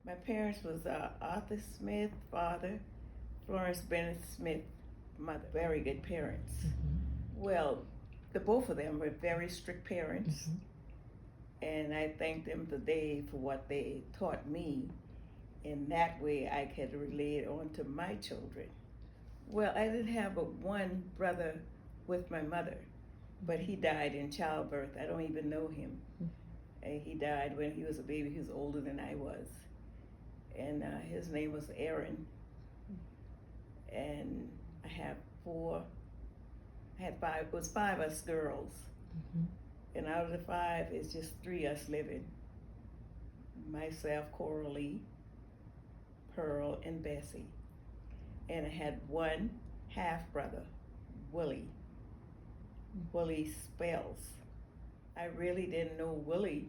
My parents was Arthur Smith, father, Florence Bennett Smith, mother. Very good parents. Well, the both of them were very strict parents, and I thank them today for what they taught me. In that way, I could relate on to my children. Well, I didn't have but one brother with my mother, but he died in childbirth. I don't even know him. And he died when he was a baby. He was older than I was. And his name was Aaron. And I have four, I had five, it was five of us girls. And out of the five, it's just three of us living. Myself, Cora Lee, Pearl, and Bessie. And I had one half brother, Willie. Willie Spells. I really didn't know Willie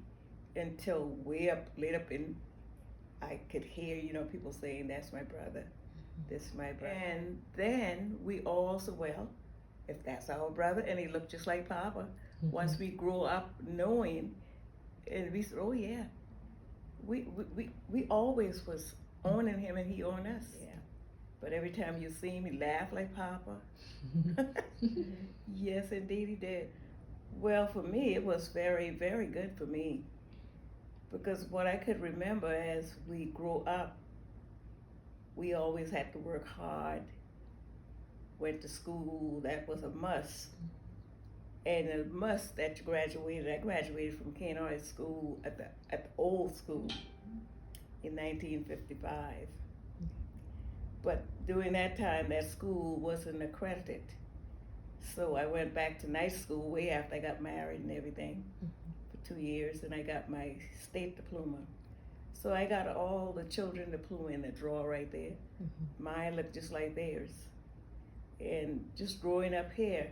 until way up, late up in, I could hear, people saying, that's my brother, this is my brother. And then we all said, well, if that's our brother, and he looked just like Papa, once we grew up knowing, and we said, oh yeah, we always was owning him and he owned us. Yeah. But every time you see him, he laughed like Papa. Yes, indeed he did. Well, for me, it was very, very good for me. Because what I could remember as we grew up, we always had to work hard, went to school, that was a must. And a must that you graduated, I graduated from Kane High School at the old school in 1955. But during that time, that school wasn't accredited. So I went back to night school way after I got married and everything for 2 years, and I got my state diploma. So I got all the children diploma in the drawer right there. Mine looked just like theirs. And just growing up here,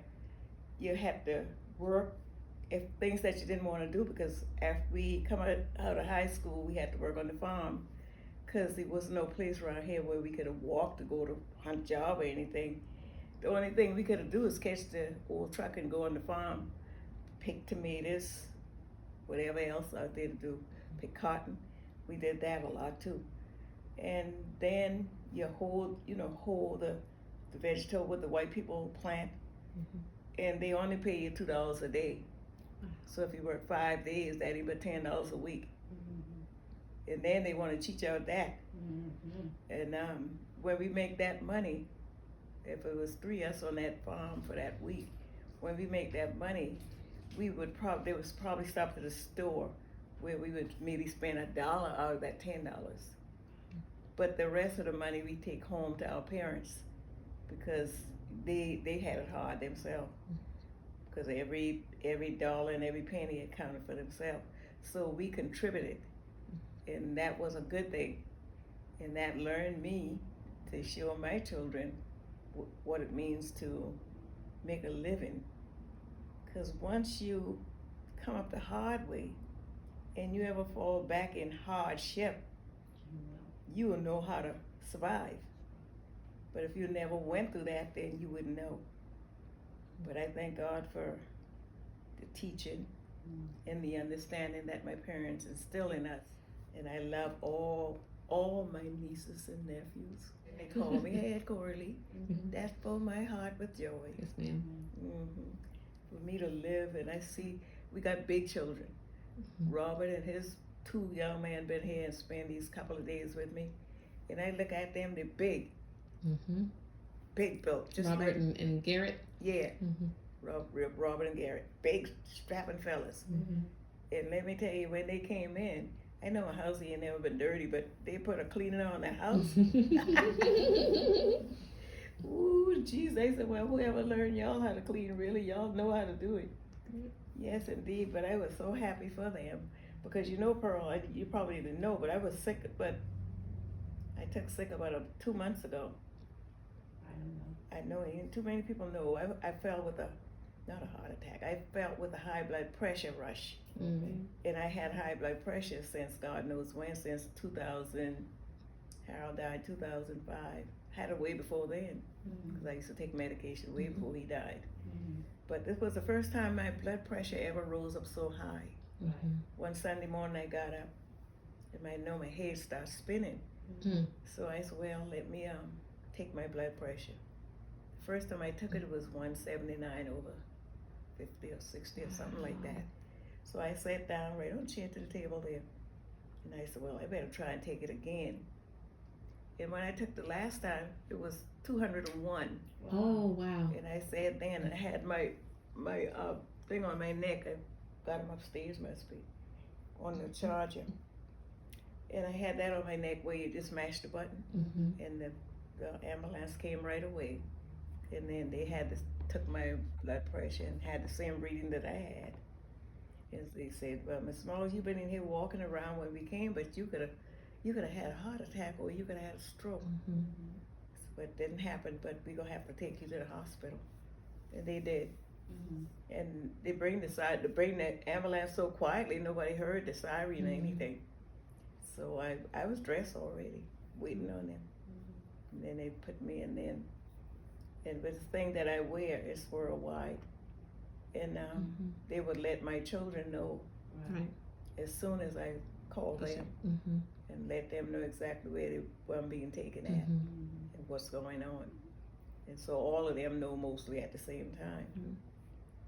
you had to work if things that you didn't want to do, because after we come out of high school, we had to work on the farm, because there was no place around here where we could have walked to go to hunt job or anything. The only thing we could do is catch the old truck and go on the farm, pick tomatoes, whatever else out there to do, pick cotton. We did that a lot too. And then you hold the vegetable with the white people plant, and they only pay you $2 a day. So if you work 5 days, that'd be $10 a week. And then they want to cheat you out that. And when we make that money, if it was three of us on that farm for that week, when we make that money, they would probably stop at the store where we would maybe spend $1 out of that $10. But the rest of the money we take home to our parents, because they had it hard themselves. Because every dollar and every penny accounted for themselves. So we contributed, and that was a good thing. And that learned me to show my children what it means to make a living. Because once you come up the hard way and you ever fall back in hardship, you will know how to survive. But if you never went through that, then you wouldn't know. But I thank God for the teaching and the understanding that my parents instill in us. And I love all my nieces and nephews. They call me Head Corley. That's for my heart with joy. Yes, ma'am. For me to live, and I see we got big children. Robert and his 2 young men been here and spent these couple of days with me, and I look at them, they're big. Big built. Just Robert like, and Garrett? Yeah. Robert and Garrett. Big, strapping fellas. And let me tell you, when they came in, I know my house ain't never been dirty, but they put a cleaner on the house. Ooh, geez, they said, well, whoever learned y'all how to clean, really, y'all know how to do it. Yes, indeed, but I was so happy for them. Because Pearl, you probably didn't know, but I was sick, but I took sick about 2 months ago. I know, and too many people know. I fell with not a heart attack, I fell with a high blood pressure rush. And I had high blood pressure since God knows when, since 2000, Harold died 2005. Had it way before then, because I used to take medication way before he died. But this was the first time my blood pressure ever rose up so high. One Sunday morning I got up, and I know my head starts spinning. Mm. So I said, well, let me take my blood pressure. First time I took it, it was 179 over 50 or 60 or something like that. So I sat down right on the chair to the table there, and I said, well, I better try and take it again. And when I took the last time, it was 201. Oh, wow. And I sat there and I had my thing on my neck. I got them upstairs, must be, on the charger. And I had that on my neck where you just mash the button, Mm-hmm. and the ambulance came right away. And then they had to took my blood pressure and had the same reading that I had. And they said, "Well, Miss Smalls, you've been in here walking around when we came, but you could have had a heart attack or you could have had a stroke." Mm-hmm. But it didn't happen. But we're gonna have to take you to the hospital, and they did. And they bring the ambulance so quietly nobody heard the siren or anything. So I was dressed already, waiting on them. And then they put me in there. And but the thing that I wear is worldwide. And they would let my children know Right. as soon as I called them Mm-hmm. and let them know exactly where I'm being taken at and what's going on. And so all of them know mostly at the same time. Mhm.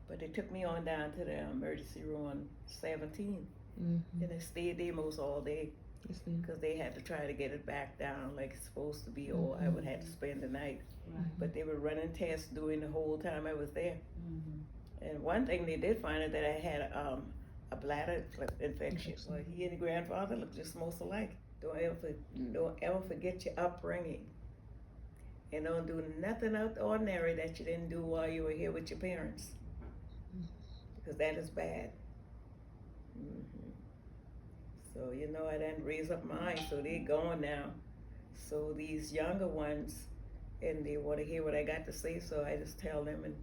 But they took me on down to the emergency room on 17, Mm-hmm. and I stayed there most all day Yes, ma'am. because they had to try to get it back down like it's supposed to be, or I would have to spend the night. But they were running tests during the whole time I was there. And one thing they did find out that I had a bladder infection. Well, he and the grandfather look just most alike. Don't ever forget your upbringing, and don't do nothing out of the ordinary that you didn't do while you were here with your parents, because that is bad. hmm So I didn't raise up mine, so they're gone now. So these younger ones, and they want to hear what I got to say, so I just tell them and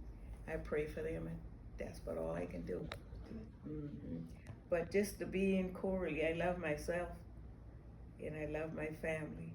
I pray for them, and that's about all I can do. hmm But just to be in Corley, I love myself and I love my family.